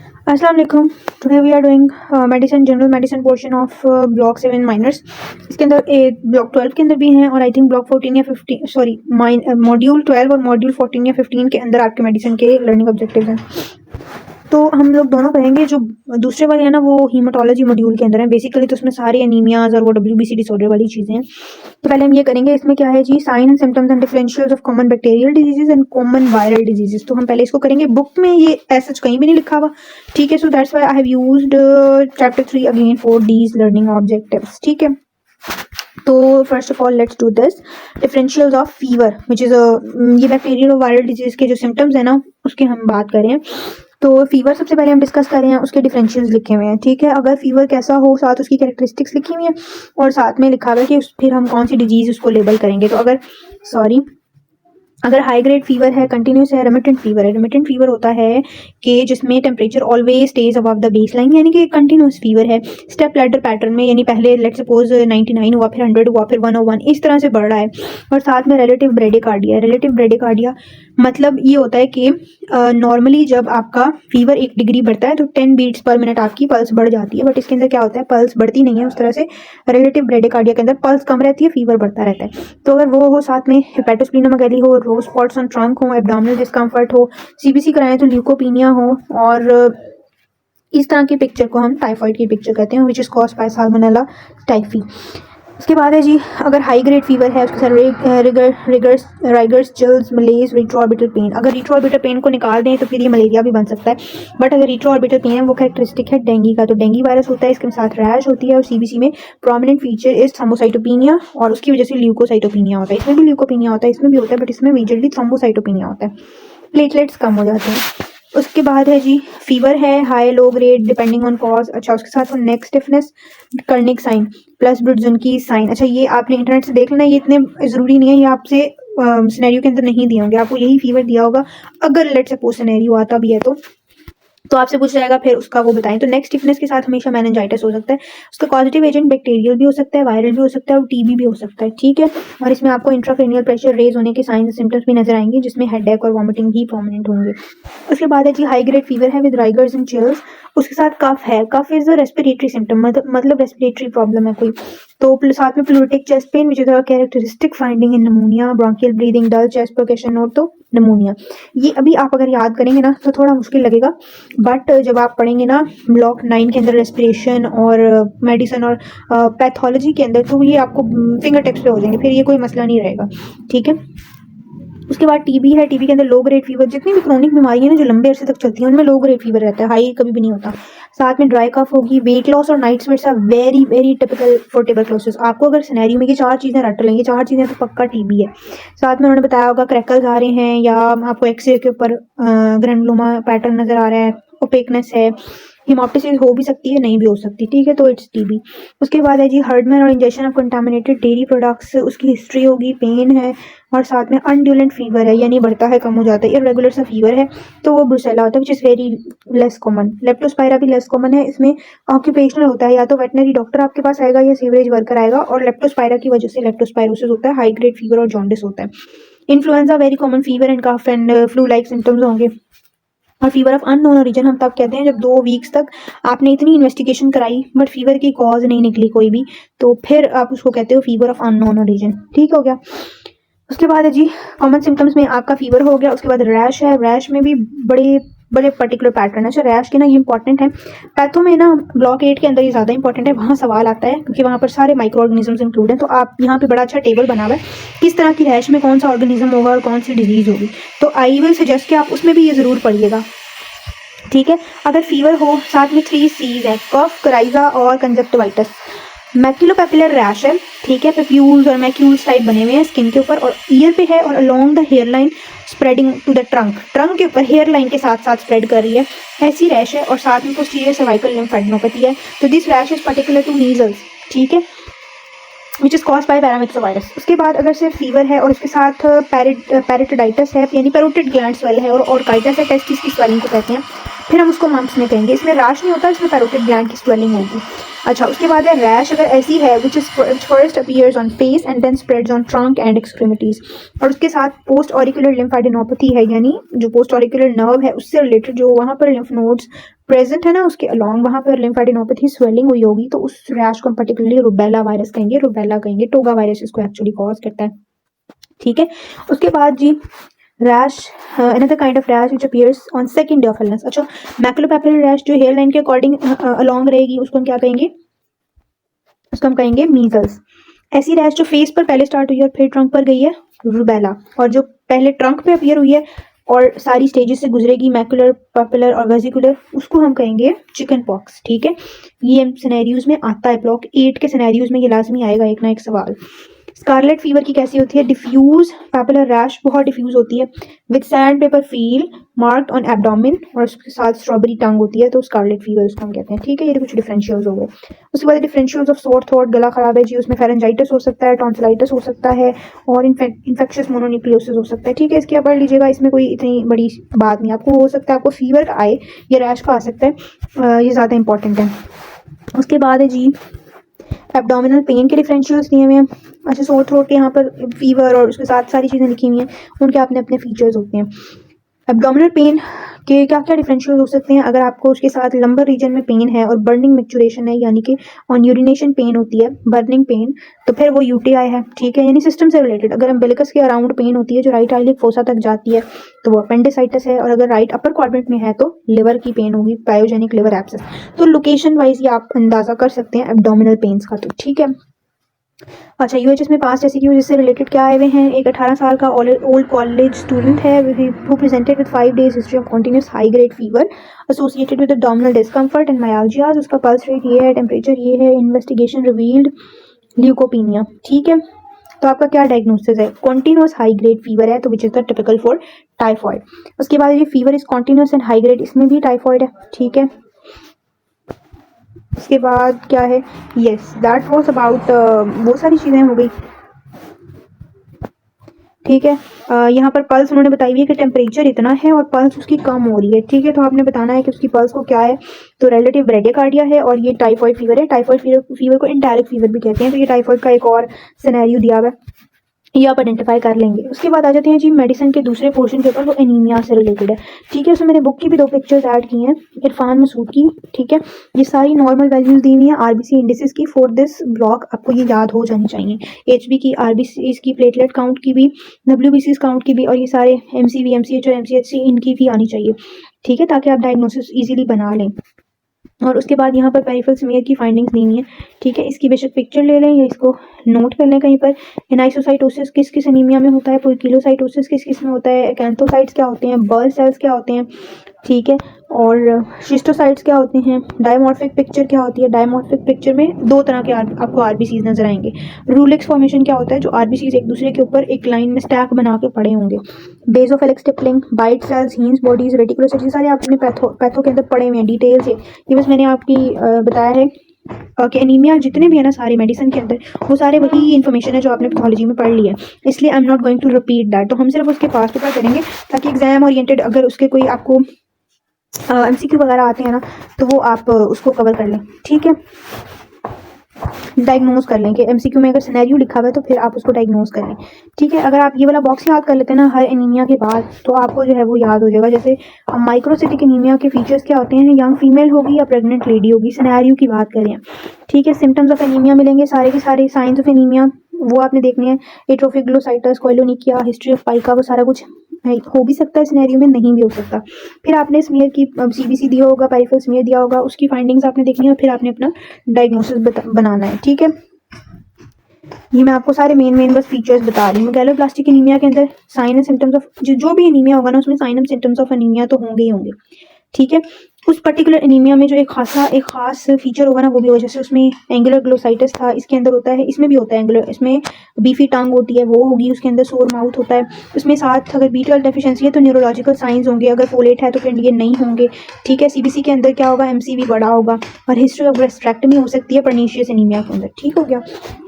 Assalamu alaikum. Today we are doing medicine general medicine portion of block 7 minors. इसके अंदर block 12 के अंदर भी हैं और आई थिंक ब्लॉक 14 या 15 सॉरी मॉड्यूल 12 और मॉड्यूल 14 या 15 के अंदर आपके मेडिसिन के लर्निंग ऑब्जेक्टिव्स हैं. तो हम लोग दोनों करेंगे. जो दूसरे वाले हैं ना वो हीमाटोलॉजी मॉड्यूल के अंदर है बेसिकली. तो उसमें सारे एनीमियाज और वो WBC डिसऑर्डर वाली चीज़ें हैं. तो पहले हम ये करेंगे. इसमें क्या है जी, sign and symptoms and differentials of common bacterial diseases and common viral diseases. तो हम पहले इसको करेंगे. बुक में ये ऐसा कहीं भी नहीं लिखा हुआ, ठीक है. So that's why I have used chapter 3 again for these learning objectives, ठीक है. तो first of all let's do this. Differentials of fever which is ये बैक्टीरियल और वायरल डिजीज के जो सिम्टम्स है ना उसके हम बात करें. तो फीवर सबसे पहले हम डिस्कस कर रहे हैं. उसके डिफरेंशियल्स लिखे हुए हैं, ठीक है. अगर फीवर कैसा हो साथ उसकी कैरेक्टरिस्टिक्स लिखी हुई है और साथ में लिखा हुआ है कि फिर हम कौन सी डिजीज उसको लेबल करेंगे. तो अगर हाई ग्रेड फीवर है, कंटिन्यूस है, रेमिटेंट फीवर है. रेमिटेंट फीवर होता है कि जिसमें temperature always stage above the base line, यानी कि कंटिन्यूस फीवर है स्टेप लैडर पैटर्न में. यानी पहले लेट सपोज 99 हुआ, फिर 100 हुआ, फिर 101, इस तरह से बढ़ रहा है. और साथ में रिलेटिव ब्रेडिकार्डिया. रिलेटिव ब्रेडिकार्डिया मतलब ये होता है कि नॉर्मली जब आपका फीवर 1 डिग्री बढ़ता है तो 10 बीट्स पर मिनट आपकी पल्स बढ़ जाती है. बट इसके अंदर क्या होता है, पल्स बढ़ती नहीं है उस तरह से. रिलेटिव ब्रेडिकार्डिया के अंदर पल्स कम रहती है, फीवर बढ़ता रहता है. तो अगर वो हो, साथ में हेपेटोस्प्लीनोमेगाली हो, रो स्पॉट्स ऑन ट्रंक हो, एब्डोमिनल डिस्कम्फर्ट हो, CBC कराएं तो ल्यूकोपीनिया हो, और इस तरह की पिक्चर को हम टाइफाइड की पिक्चर कहते हैं, which is caused by salmonella typhi. उसके बाद है जी, अगर हाई ग्रेड फीवर है उसके साथ राइगर्स, चिल्स, मलेज, रिट्रोऑर्बिटल पेन. अगर रिट्रोऑर्बिटल पेन को निकाल दें तो फिर ये मलेरिया भी बन सकता है. बट अगर रिट्रोऑर्बिटल पेन है वो कैरेक्टरिस्टिक है डेंगू का. तो डेंगू वायरस होता है, इसके साथ रैश होती है. और CBC में प्रोमिनेंट फीचर इज थ्रोम्बोसाइटोपिनिया और उसकी वजह से ल्यूकोसाइटोपिनिया होता है. इसमें भी ल्यूकोपिनिया होता है, इसमें भी होता है, बट इसमें मेजरली थ्रोम्बोसाइटोपिनिया होता है. प्लेटलेट्स कम हो जाते हैं. उसके बाद है जी, फीवर है high low grade depending on cause. अच्छा, उसके साथ वो neck stiffness, Kernig sign plus ब्रुडजन की साइन. अच्छा, ये आपने इंटरनेट से देख लेना, ये इतने ज़रूरी नहीं है, ये आपसे सिनेरियो के अंदर नहीं दिए होंगे. आपको यही फीवर दिया होगा अगर लेट सपोज सिनेरियो आता भी है तो आपसे पूछ जाएगा फिर उसका वो बताएं. तो नेक स्टिफनेस के साथ हमेशा मेनिंजाइटिस हो सकता है. उसका पॉजिटिव एजेंट बैक्टीरियल भी हो सकता है, वायरल भी हो सकता है और TB भी हो सकता है, ठीक है. और इसमें आपको इंट्राक्रेनियल प्रेशर रेज होने के साइंस सिम्टम्स भी नजर आएंगे, जिसमें हेडेक और वॉमिटिंग भी प्रोमिनेंट होंगे. उसके बाद है जी, हाई ग्रेड फीवर है विद राइगर्स एंड चिल्स. उसके साथ कफ है. Cough is a respiratory symptom, मतलब रेस्पिरेटरी प्रॉब्लम है कोई. तो साथ में pleuritic chest pain which is a characteristic finding in pneumonia, bronchial breathing, dull chest percussion और तो निमोनिया. ये अभी आप अगर याद करेंगे ना तो थोड़ा मुश्किल लगेगा, बट जब आप पढ़ेंगे ना ब्लॉक 9 के अंदर रेस्पिरेशन और मेडिसिन और पैथोलॉजी के अंदर, तो ये आपको फिंगर टिप्स पे हो जाएंगे, फिर ये कोई मसला नहीं रहेगा, ठीक है. उसके बाद TB है. TB के अंदर लो ग्रेड फीवर. जितनी भी क्रोनिक बीमारी है ना जो लंबे अरसे तक चलती है उनमें लो ग्रेड फीवर रहता है, हाई कभी भी नहीं होता. साथ में ड्राई कफ होगी. वेट लॉस और night sweats are very very typical for tuberculosis. आपको अगर सिनेरियो में ये 4 चीज़ें रट लेंगे, 4 चीज़ें तो पक्का TB है. साथ में उन्होंने बताया होगा क्रैकल्स आ रहे हैं या आपको एक्सरे के ऊपर ग्रैनुलोमा पैटर्न नजर आ रहा है, ओपेकनेस है, हिमोप्टिसिस हो भी सकती है, नहीं भी हो सकती, ठीक है. तो इट्स TB. उसके बाद है जी, हर्डमैन और injection of contaminated dairy products. उसकी हिस्ट्री होगी, पेन है और साथ में अनड्यूलेंट फीवर है, यानी बढ़ता है कम हो जाता है. इरेगुलर सा फीवर है तो वो ब्रुसेला होता है which is very less common. Leptospira भी लेस कॉमन है. इसमें ऑक्यूपेशनल होता है, या तो वेटनरी डॉक्टर आपके पास आएगा या सीवरेज वर्कर आएगा. और लेप्टोस्पायरा की वजह से लेप्टोस्पायरोसिस होता है, हाई ग्रेड फीवर और जॉन्डिस होता है. Influenza very common fever and cough and flu like symptoms होंगे. और फीवर ऑफ अननोन ओरिजिन हम तब कहते हैं जब 2 वीक्स तक आपने इतनी इन्वेस्टिगेशन कराई बट फीवर की कॉज नहीं निकली कोई भी, तो फिर आप उसको कहते हो फीवर ऑफ अननोन ओरिजिन, ठीक हो गया. उसके बाद है जी, कॉमन सिम्टम्स में आपका फीवर हो गया. उसके बाद रैश है. रैश में भी बड़े बड़े पर्टिकुलर पैटर्न है. अच्छा, रैश के ना ये इंपॉर्टेंट है. पैथो में ना ब्लॉक 8 के अंदर ये ज़्यादा इंपॉर्टेंट है, वहाँ सवाल आता है क्योंकि वहाँ पर सारे माइक्रो ऑर्गेनिजम्स इंक्लूड हैं. तो आप यहाँ पे बड़ा अच्छा टेबल बना हुआ है किस तरह की रैश में कौन सा ऑर्गेनिज्म होगा और कौन सी डिजीज होगी. तो आई विल सजेस्ट कि आप उसमें भी ये ज़रूर पढ़िएगा, ठीक है. अगर फीवर हो, साथ में 3 C's है, कफ, कराइजा और कंजक्टिवाइटिस. मैक्यूलोपैपुलर रैश है, ठीक है. पेप्यूल्स और मैक्यूल्स टाइप बने हुए हैं स्किन के ऊपर और ईयर पे है और along the hair line spreading to the trunk. Trunk के ऊपर हेयर लाइन के साथ साथ स्प्रेड कर रही है, ऐसी रैश है. और साथ में पोस्टीरियर सर्वाइकल लिम्फेडेनोपैथी है. तो this rash is particular to measles, ठीक है, which is cause by paramyxovirus. उसके बाद अगर सिर्फ फीवर है और उसके साथ पैरेटिडाइटिस है, यानी पैरोटिड ग्लैंड स्वेल है, और ऑर्काइटिस है, टेस्टिस की स्वेलिंग को कहते हैं, फिर हम उसको मम्प्स में कहेंगे. इसमें रैश नहीं होता, इसमें पैरोटिड ग्लैंड की स्वेलिंग होगी. अच्छा, उसके बाद है रैश. अगर ऐसी है which is first appears on face and then spreads on trunk and extremities. और उसके साथ पोस्ट ऑरिकुलर लिम्फेडेनोपैथी है, यानी जो पोस्ट ऑरिकुलर नर्व है उससे रिलेटेड जो वहाँ पर लिम्फ नोड्स प्रेजेंट है ना उसके अलॉन्ग वहाँ पर लिम्फेडिनोपैथी स्वेलिंग हुई होगी, तो उस रैश को हम पर्टिकुलरली रुबेला वायरस कहेंगे, रुबेला कहेंगे, टोगा वायरस इसको एक्चुअली कॉज करता है। ठीक है, उसके बाद जी rash, another kind of rash which appears on second day of illness. अच्छा, मैकुलोपैपुलर रैश जो हेयर लाइन के अकॉर्डिंग अलॉन्ग रहेगी उसको हम क्या कहेंगे, उसको हम कहेंगे मीजल्स। ऐसी रैश जो फेस पर पहले स्टार्ट हुई है और फिर ट्रंक पर गई है, रुबेला। और जो पहले ट्रंक पे अपीयर हुई है और सारी स्टेजेस से गुजरेगी, मैकुलर, पॉपुलर और वेसिकुलर, उसको हम कहेंगे चिकन पॉक्स। ठीक है, ये सिनेरियोज में आता है, ब्लॉक 8 के सिनेरियोज में ये लाजमी आएगा एक ना एक सवाल। स्कारलेट फीवर की कैसी होती है, डिफ्यूज पैपुलर रैश, बहुत डिफ्यूज होती है, with sand paper feel marked on abdomen, और उसके साथ स्ट्रॉबेरी टंग होती है, तो स्कारलेट फीवर उसको हम कहते हैं। ठीक है, ये कुछ डिफरेंशियल्स हो गए। उसके बाद डिफरेंशियल्स ऑफ सोर थ्रोट, गला खराब है जी, उसमें फेरेंजाइटिस हो सकता है, टॉन्सिलाइटिस हो सकता है, और इन्फेक्शियस मोनोन्यूक्लियोसिस हो सकता है। ठीक है, इसकी आप पढ़ लीजिएगा, इसमें कोई इतनी बड़ी बात नहीं। आपको हो सकता है आपको फीवर आए या रैश का आ सकता है, ये ज़्यादा इंपॉर्टेंट है। उसके बाद है जी एब्डोमिनल पेन के डिफरेंशियल्स दिए हुए हैं। अच्छा, सोर थ्रोट के यहाँ पर फीवर और उसके साथ सारी चीज़ें लिखी हुई हैं, उनके अपने अपने फीचर्स होते हैं। एब्डोमिनल पेन के क्या क्या डिफरेंशियल हो सकते हैं, अगर आपको उसके साथ लंबर रीजन में पेन है और बर्निंग मिक्चुरेशन है, यानी कि ऑन यूरिनेशन पेन होती है, बर्निंग पेन, तो फिर वो यूटीआई है। ठीक है, यानी सिस्टम से रिलेटेड। अगर अम्बिलिकस के अराउंड पेन होती है जो राइट आइलिक फोसा तक जाती है, तो वो अपेंडिसाइटिस है, और अगर राइट अपर क्वाड्रेंट में है तो लिवर की पेन होगी, पायोजेनिक लिवर एब्सेस। तो लोकेशन वाइज ये आप अंदाजा कर सकते हैं एब्डोमिनल पेन्स का। तो ठीक है, अच्छा, यूएचएस में पास्ट रेसिक्यू जिससे रिलेटेड क्या आए हुए हैं, एक 18 साल का ओल्ड कॉलेज स्टूडेंट है who presented with 5 days history of continuous high grade fever associated with abdominal discomfort and myalgias. उसका पल्स रेट ये है, टेम्परेचर ये है, इन्वेस्टिगेशन रिवील्ड ल्यूकोपीनिया। ठीक है, तो आपका क्या डायग्नोसिस है, कॉन्टिन्यूस हाई ग्रेड फीवर है, तो which is the typical for typhoid. उसके बाद ये fever is continuous and high grade, इसमें भी टाइफॉइड है। ठीक है, उसके बाद क्या है, यस दैट वाज अबाउट, वो सारी चीज़ें हो गई। ठीक है, यहाँ पर पल्स उन्होंने बताई हुई है कि टेम्परेचर इतना है और पल्स उसकी कम हो रही है। ठीक है, तो आपने बताना है कि उसकी पल्स को क्या है, तो रिलेटिव ब्रेडिकार्डिया है और ये टाइफॉइड फीवर है। टाइफॉइड फीवर को इनडायरेक्ट फीवर भी कहते हैं, तो ये टाइफॉइड का एक और सिनेरियो दिया हुआ है, ये आप आइडेंटिफाई कर लेंगे। उसके बाद आ जाते हैं जी मेडिसिन के दूसरे पोर्शन के ऊपर, वो एनीमिया से रिलेटेड है। ठीक है, उसमें मैंने बुक की भी 2 पिक्चर्स ऐड की हैं, इरफान मसूद की। ठीक है, ये सारी नॉर्मल वैल्यूज दी हुई हैं आरबीसी इंडिसेस की फॉर दिस ब्लॉक, आपको ये याद हो जानी चाहिए। एचबी की, आरबीसी की, प्लेटलेट काउंट की भी, डब्ल्यूबीसी काउंट की भी, और ये सारे एमसीवी, एमसीएच और एमसीएचसी इनकी भी आनी चाहिए। ठीक है, ताकि आप डायग्नोसिस ईजिली बना लें। और उसके बाद यहाँ पर पेरिफेरल स्मीयर की फाइंडिंग्स दी हुई हैं। ठीक है, इसकी बेशक पिक्चर ले लें या इसको नोट कर लें कहीं पर। एनाइसोसाइटोसिस किस किस एनीमिया में होता है, पोइकिलोसाइटोसिस किस किस में होता है, एक्यांथोसाइट्स क्या होते हैं, बर्ल सेल्स क्या होते हैं। ठीक है, और शिस्टोसाइट्स क्या होते हैं, डायमॉर्फिक पिक्चर क्या होती है। डायमॉर्फिक पिक्चर में 2 तरह के आपको आरबीसीज नजर आएंगे। रूलेक्स फॉर्मेशन क्या होता है, जो आरबीसीज एक दूसरे के ऊपर एक लाइन में स्टैक बना के पड़े होंगे। Basophilic stippling, bite cells, Heinz bodies, reticulocytes, ये सारे आपने पैथो के अंदर पड़े हुए हैं डिटेल से। ये बस मैंने आपकी बताया है कि एनीमिया जितने भी है ना सारे मेडिसिन के अंदर, वो सारे वही इन्फॉर्मेशन है जो आपने पैथोलॉजी में पढ़ ली है, इसलिए I am not going to repeat that. तो हम सिर्फ उसके पास पेपर करेंगे ताकि एग्जाम ओरिएंटेड अगर उसके कोई आपको एमसीक्यू वगैरह आते हैं ना, तो वो आप उसको कवर कर लें। ठीक है, डायग्नोज कर लें कि एमसीक्यू में अगर सिनेरियो लिखा हुआ है तो फिर आप उसको डायग्नोज कर लें। ठीक है, अगर आप ये वाला बॉक्स याद कर लेते हैं ना हर एनीमिया के बाद, तो आपको जो है वो याद हो जाएगा। जैसे माइक्रोसिटिक एनीमिया के फीचर्स क्या होते हैं, यंग फीमेल होगी या प्रेग्नेंट लेडी होगी, सिनेरियो की बात करें। ठीक है, सिम्टम्स ऑफ एनीमिया मिलेंगे, सारे के सारे साइंस ऑफ एनीमिया वो आपने देखने हैं। एट्रोफिक ग्लोसाइटस, कोइलोनिकिया, हिस्ट्री ऑफ पाइका, वो सारा कुछ हो भी सकता है सिनेरियो में, नहीं भी हो सकता। फिर आपने स्मीयर की सीबीसी दिया होगा, पेरिफेरल स्मीयर दिया होगा, उसकी फाइंडिंग्स आपने देखनी है और फिर आपने अपना डायग्नोसिस बनाना है। ठीक है, ये मैं आपको सारे मेन बस फीचर्स बता रही हूँ। गैलोप्लास्टिक एनीमिया के अंदर साइन एंड सिम्टम्स ऑफ जो भी एनीमिया होगा ना, उसमें sign and symptoms of anaemia तो होंगे ही होंगे। ठीक है, उस पर्टिकुलर एनीमिया में जो एक खास फीचर होगा ना, वो भी होगा। जैसे उसमें एंगुलर ग्लोसाइटिस था, इसके अंदर होता है, इसमें भी होता है एंगुलर, इसमें बीफी टंग होती है, वो होगी। उसके अंदर सोर माउथ होता है। उसमें साथ अगर B12 डेफिशिएंसी है तो न्यूरोलॉजिकल साइंस होंगे, अगर फोलेट है तो फिर ये नहीं होंगे। ठीक है, सीबीसी के अंदर क्या होगा, एमसीवी बड़ा होगा, और हिस्ट्री ऑफ ब्रेस्ट्रेक्टमी हो सकती है पर्नीशियस एनीमिया के अंदर। ठीक हो गया,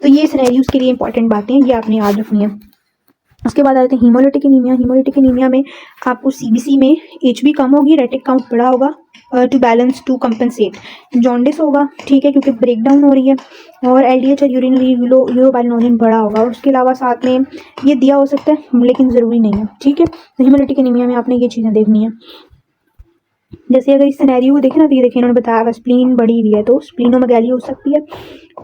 तो ये सिनेरियोज के लिए इंपॉर्टेंट बातें हैं, ये आपने याद रखनी है। उसके बाद आते हैं हीमोलिटिक एनीमिया। हीमोलिटिक एनीमिया में आपको सीबीसी में एचबी कम होगी, रेटिक काउंट बड़ा होगा, to balance to compensate. Jaundice होगा, ठीक है, क्योंकि ब्रेक डाउन हो रही है, और एलडीएच और यूरिनरी यूरोबाइलिनोलिन बड़ा होगा। और उसके अलावा साथ में ये दिया हो सकता है लेकिन ज़रूरी नहीं है। ठीक है, तो हीमोलिटिक एनीमिया में आपने ये चीज़ें देखनी है। जैसे अगर इस सिनेरियो को देखें ना, तो ये देखिए इन्होंने बताया हुआ स्प्लीन बढ़ी हुई है, तो स्प्लीनोमेगाली हो सकती है,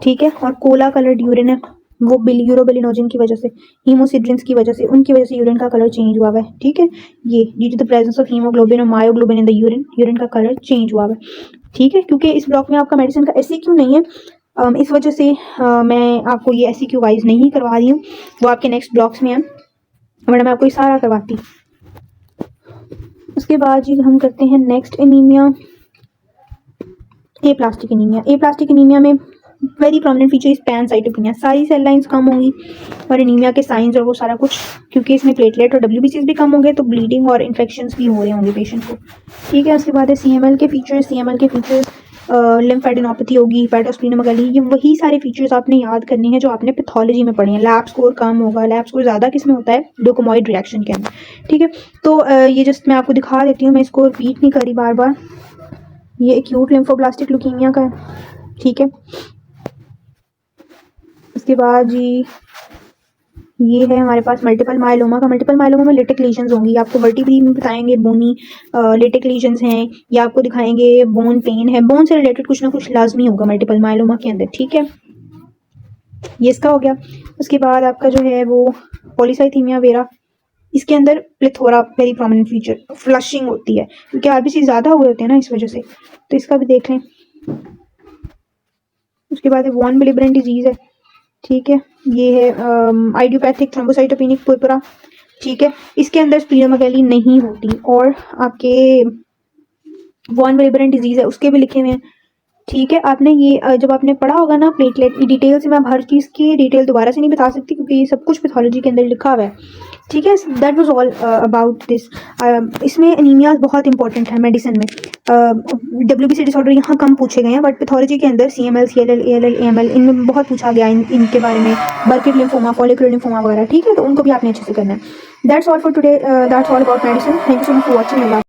ठीक है। और कोला कलर्ड यूरिन है, वो यूरोबिलिनोजन की वजह से, हीमोसिड्रिन्स की वजह से, उनकी वजह से यूरिन का कलर चेंज हुआ है, ठीक है। ये due to the presence of haemoglobin और myoglobin in the urine, urine का कलर चेंज हुआ है, ठीक है। क्योंकि इस ब्लॉक में आपका मेडिसिन का SCQ नहीं है, इस वजह से मैं आपको ये SCQ वाइज नहीं करवा रही हूँ, वो आपके नेक्स्ट ब्लॉक्स में है, वरना मैं आपको ये सारा करवाती। उसके बाद जी हम करते हैं next anaemia, plastic anaemia. Plastic anaemia में very prominent feature is pancytopenia, सारी सेल लाइंस कम होंगी और एनीमिया के साइंस और वो सारा कुछ, क्योंकि इसमें प्लेटलेट और WBCs भी कम होंगे, तो ब्लीडिंग और इन्फेक्शंस भी हो रहे होंगे पेशेंट को, ठीक है। उसके बाद है CML के फीचर्स, लिम्फेडिनोपैथी होगी, हेपेटोस्प्लीनोमेगाली, ये वही सारे फीचर्स आपने याद करने हैं जो आपने पैथोलॉजी में पढ़े हैं। लैब स्कोर कम होगा, लैब स्कोर ज़्यादा किस में होता है, डोकोमॉइड रिएक्शन के अंदर, ठीक है। तो ये जस्ट मैं आपको दिखा देती हूँ, मैं इसको रिपीट नहीं करी बार बार। ये एक्यूट लिम्फोब्लास्टिक ल्यूकीमिया का है, ठीक है। उसके बाद जी ये है हमारे पास मल्टीपल मायलोमा का। मल्टीपल मायलोमा में लेटिक लीजन्स होंगी, आपको वर्टिब्री में बताएंगे बोनी लेटिक लीजन्स हैं, या आपको दिखाएंगे बोन पेन है, बोन से रिलेटेड कुछ ना कुछ लाजमी होगा मल्टीपल मायलोमा के अंदर, ठीक है। ये इसका हो गया। उसके बाद आपका जो है वो पॉलीसाइथीमिया वेरा, इसके अंदर plethora very prominent feature, flushing होती है क्योंकि RBC ज़्यादा हुए होते हैं ना इस वजह से, तो इसका भी देख लें। उसके बाद वॉन विलिब्रेंट डिजीज़ है, ठीक है। ये है आइडियोपैथिक थ्रोम्बोसाइटोपेनिक पुरपुरा, ठीक है। इसके अंदर स्प्लीनोमेगाली नहीं होती, और आपके वॉन विलिब्रेंट डिजीज़ है उसके भी लिखे हुए हैं, ठीक है। आपने ये जब आपने पढ़ा होगा ना प्लेटलेट डिटेल से, मैं अब हर चीज़ की डिटेल दोबारा से नहीं बता सकती क्योंकि ये सब कुछ पैथोलॉजी के अंदर लिखा हुआ है, ठीक है। That was all about this. इसमें एनीमिया बहुत इंपॉर्टेंट है मेडिसिन में। WBC डिसऑर्डर यहाँ कम पूछे गए हैं, बट पैथोलॉजी के अंदर CML, CLL, ALL, AML इनमें बहुत पूछा गया इनके बारे में, बर्किट लिम्फोमा, फॉलिकुलर लिम्फोमा वगैरह, ठीक है। तो उनको भी आपने अच्छे से करना है। That's all for today, that's all about medicine. Thank you so much for watching.